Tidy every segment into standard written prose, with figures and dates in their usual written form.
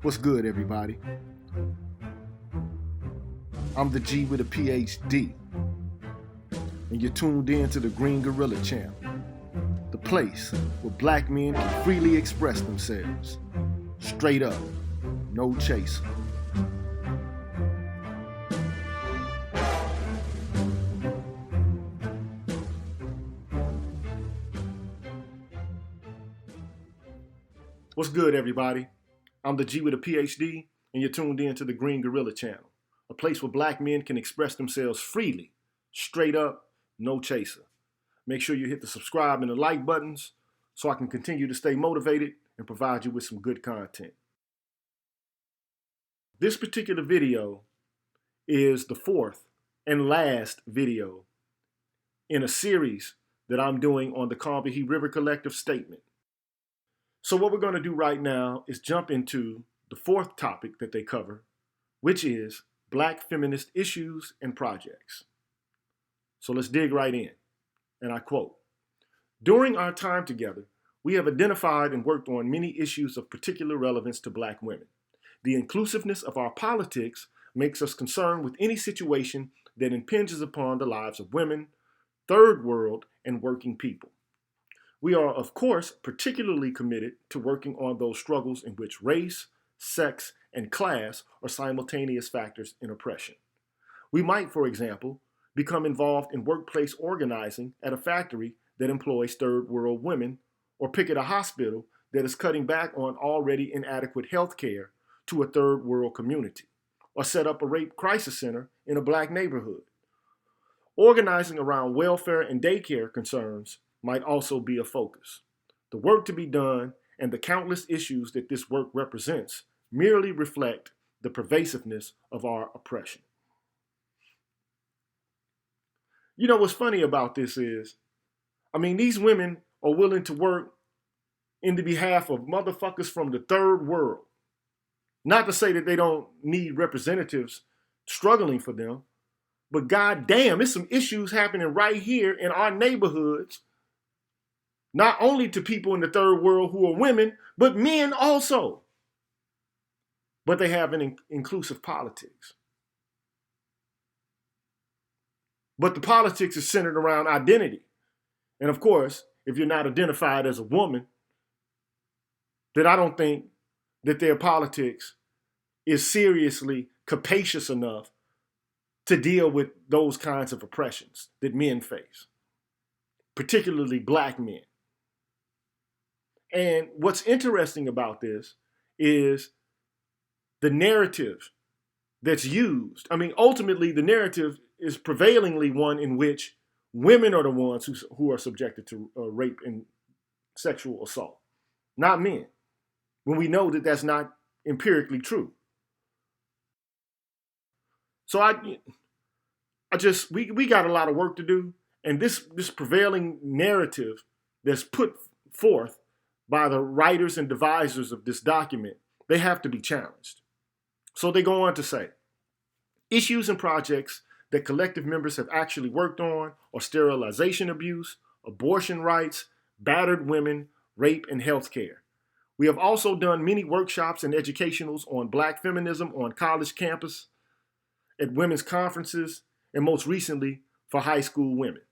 What's good, everybody? I'm the G with a PhD, and you're tuned in to the Green Gorilla channel, the place where black men can freely express themselves, straight up, no chaser. What's good, everybody? I'm the G with a PhD, and you're tuned in to the Green Gorilla channel, a place where black men can express themselves freely, straight up, no chaser. Make sure you hit the subscribe and the like buttons so I can continue to stay motivated and provide you with some good content. This particular video is the fourth and last video in a series that I'm doing on the Combahee River Collective statement. So what we're going to do right now is jump into the fourth topic that they cover, which is black feminist issues and projects. So let's dig right in. And I quote, "During our time together, we have identified and worked on many issues of particular relevance to black women. The inclusiveness of our politics makes us concerned with any situation that impinges upon the lives of women, third world, and working people. We are, of course, particularly committed to working on those struggles in which race, sex, and class are simultaneous factors in oppression. We might, for example, become involved in workplace organizing at a factory that employs third world women, or picket a hospital that is cutting back on already inadequate health care to a third world community, or set up a rape crisis center in a black neighborhood. Organizing around welfare and daycare concerns might also be a focus. The work to be done and the countless issues that this work represents merely reflect the pervasiveness of our oppression." You know what's funny about this is, these women are willing to work in the behalf of motherfuckers from the third world. Not to say that they don't need representatives struggling for them, but goddamn, there's some issues happening right here in our neighborhoods. Not only to people in the third world who are women, but men also. But they have an inclusive politics. But the politics is centered around identity. And of course, if you're not identified as a woman, then I don't think that their politics is seriously capacious enough to deal with those kinds of oppressions that men face, particularly black men. And what's interesting about this is the narrative that's used. Ultimately, the narrative is prevailingly one in which women are the ones who are subjected to rape and sexual assault, not men, when we know that that's not empirically true. So we got a lot of work to do, and this prevailing narrative that's put forth by the writers and devisers of this document, they have to be challenged. So they go on to say, issues and projects that collective members have actually worked on are sterilization abuse, abortion rights, battered women, rape, and healthcare. We have also done many workshops and educationals on black feminism on college campus, at women's conferences, and most recently for high school women.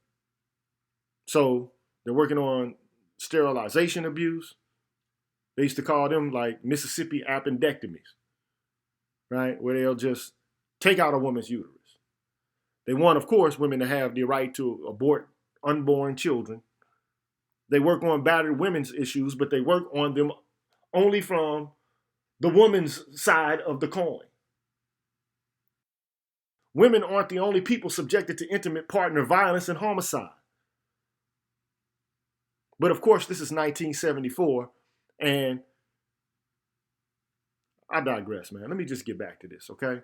So they're working on sterilization abuse. They used to call them like Mississippi appendectomies, right? Where they'll just take out a woman's uterus. They want, of course, women to have the right to abort unborn children. They work on battered women's issues, but they work on them only from the woman's side of the coin. Women aren't the only people subjected to intimate partner violence and homicide. But of course, this is 1974, and I digress, man. Let me just get back to this, okay?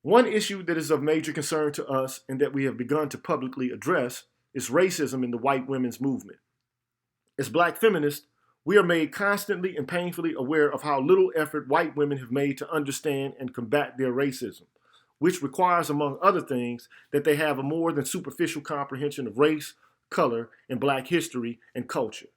One issue that is of major concern to us and that we have begun to publicly address is racism in the white women's movement. As black feminists, we are made constantly and painfully aware of how little effort white women have made to understand and combat their racism, which requires, among other things, that they have a more than superficial comprehension of race, color, and black history and culture.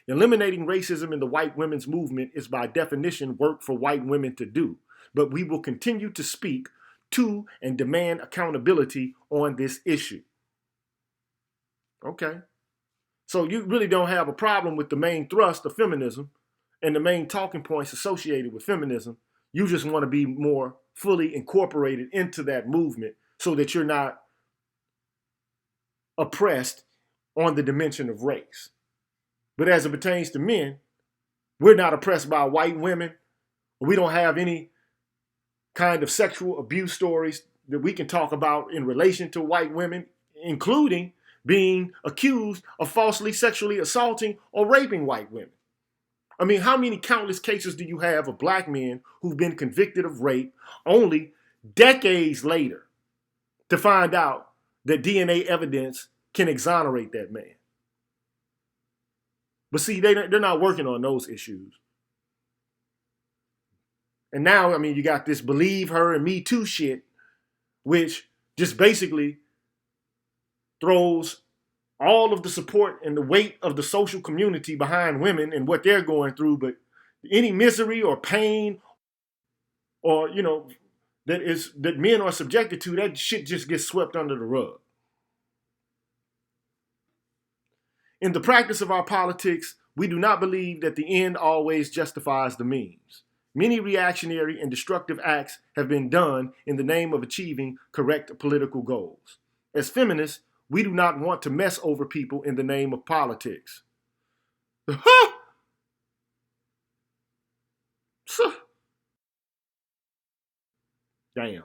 Eliminating racism in the white women's movement is by definition work for white women to do, but we will continue to speak to and demand accountability on this issue. Okay. So you really don't have a problem with the main thrust of feminism and the main talking points associated with feminism. You just want to be more fully incorporated into that movement so that you're not oppressed on the dimension of race. But as it pertains to men, we're not oppressed by white women. We don't have any kind of sexual abuse stories that we can talk about in relation to white women, including being accused of falsely sexually assaulting or raping white women. I mean, how many countless cases do you have of black men who've been convicted of rape only decades later to find out that DNA evidence can exonerate that man? But see, they're not working on those issues. And now, I mean, you got this believe her and me too shit, which just basically throws all of the support and the weight of the social community behind women and what they're going through, but any misery or pain or, that men are subjected to, that shit just gets swept under the rug. In the practice of our politics, we do not believe that the end always justifies the means. Many reactionary and destructive acts have been done in the name of achieving correct political goals. As feminists, we do not want to mess over people in the name of politics. Damn.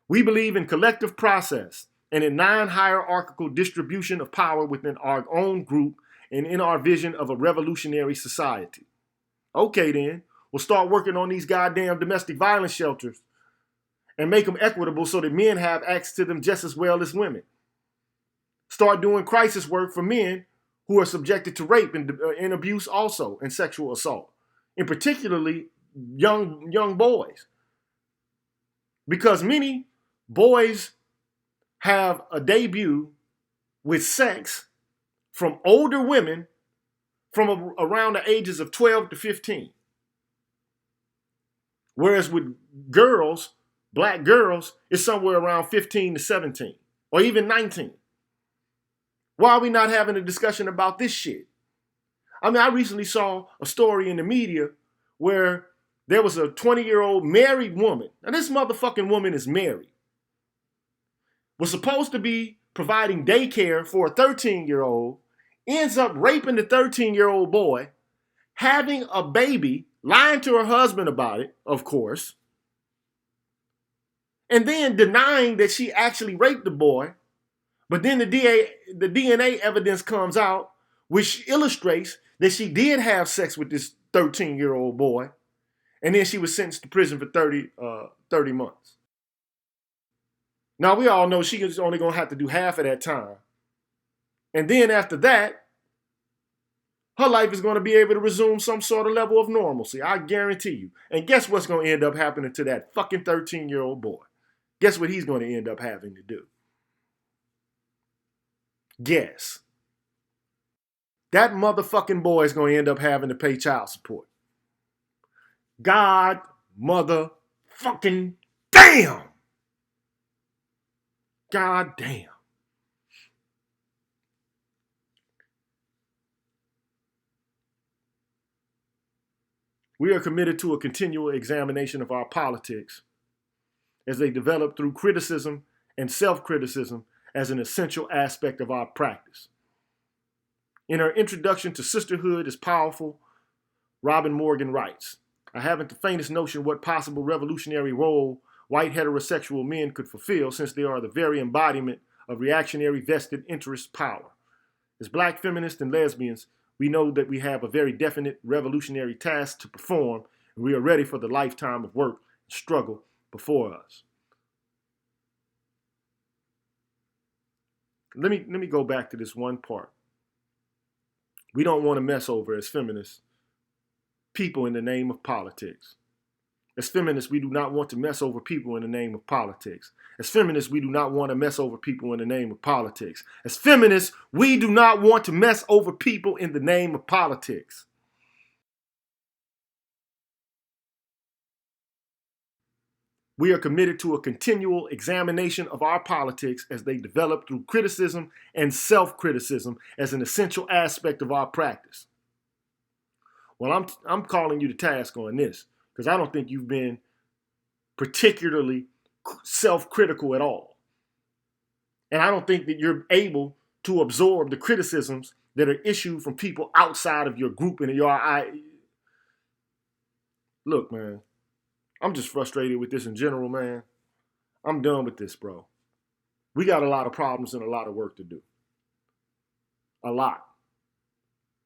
We believe in collective process and in non-hierarchical distribution of power within our own group and in our vision of a revolutionary society. Okay then, we'll start working on these goddamn domestic violence shelters and make them equitable so that men have access to them just as well as women. Start doing crisis work for men who are subjected to rape and abuse also, and sexual assault, and particularly young boys. Because many boys have a debut with sex from older women from around the ages of 12 to 15. Whereas with girls, black girls, it's somewhere around 15 to 17 or even 19. Why are we not having a discussion about this shit? I mean, I recently saw a story in the media where there was a 20-year-old married woman. Now, this motherfucking woman is married. Was supposed to be providing daycare for a 13-year-old, ends up raping the 13-year-old boy, having a baby, lying to her husband about it, of course, and then denying that she actually raped the boy. But then the DNA evidence comes out, which illustrates that she did have sex with this 13-year-old boy, and then she was sentenced to prison for 30 months. Now, we all know she is only going to have to do half of that time. And then after that, her life is going to be able to resume some sort of level of normalcy. I guarantee you. And guess what's going to end up happening to that fucking 13-year-old boy? Guess what he's going to end up having to do? Guess. That motherfucking boy is going to end up having to pay child support. God motherfucking damn. God damn. We are committed to a continual examination of our politics as they develop through criticism and self-criticism as an essential aspect of our practice. In her introduction to Sisterhood is Powerful, Robin Morgan writes, I haven't the faintest notion what possible revolutionary role white heterosexual men could fulfill, since they are the very embodiment of reactionary vested interest power. As black feminists and lesbians, we know that we have a very definite revolutionary task to perform, and we are ready for the lifetime of work and struggle before us. Let me go back to this one part. We don't want to mess over, as feminists, people in the name of politics. As feminists, we do not want to mess over people in the name of politics. As feminists, we do not want to mess over people in the name of politics. As feminists, we do not want to mess over people in the name of politics. We are committed to a continual examination of our politics as they develop through criticism and self-criticism as an essential aspect of our practice. Well, I'm calling you to task on this because I don't think you've been particularly self-critical at all. And I don't think that you're able to absorb the criticisms that are issued from people outside of your group and your Look, man, I'm just frustrated with this in general, man. I'm done with this, bro. We got a lot of problems and a lot of work to do. A lot.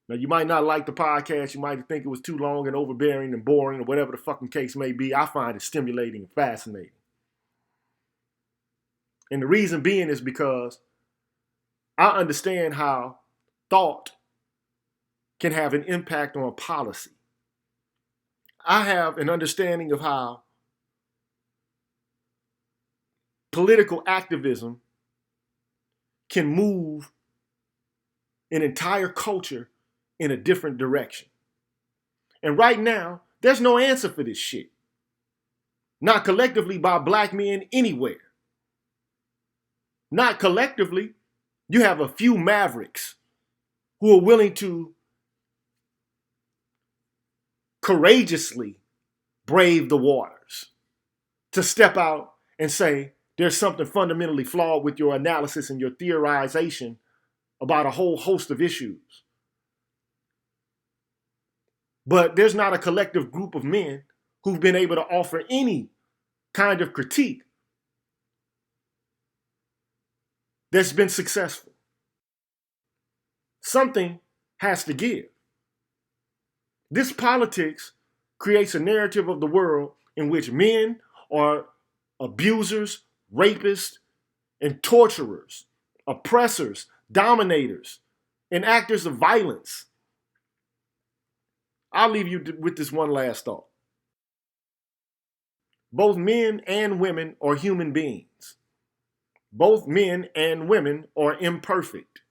Now, you might not like the podcast. You might think it was too long and overbearing and boring or whatever the fucking case may be. I find it stimulating and fascinating. And the reason being is because I understand how thought can have an impact on policy. I have an understanding of how political activism can move an entire culture in a different direction. And right now, there's no answer for this shit. Not collectively by black men anywhere. Not collectively. You have a few mavericks who are willing to courageously brave the waters, to step out and say, there's something fundamentally flawed with your analysis and your theorization about a whole host of issues. But there's not a collective group of men who've been able to offer any kind of critique that's been successful. Something has to give. This politics creates a narrative of the world in which men are abusers, rapists, and torturers, oppressors, dominators, and actors of violence. I'll leave you with this one last thought. Both men and women are human beings. Both men and women are imperfect.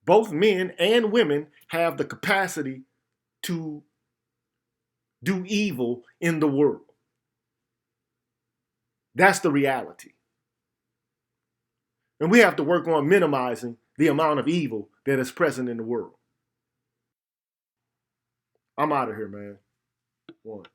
Both men and women have the capacity to do evil in the world. That's the reality. And we have to work on minimizing the amount of evil that is present in the world. I'm out of here, man. One.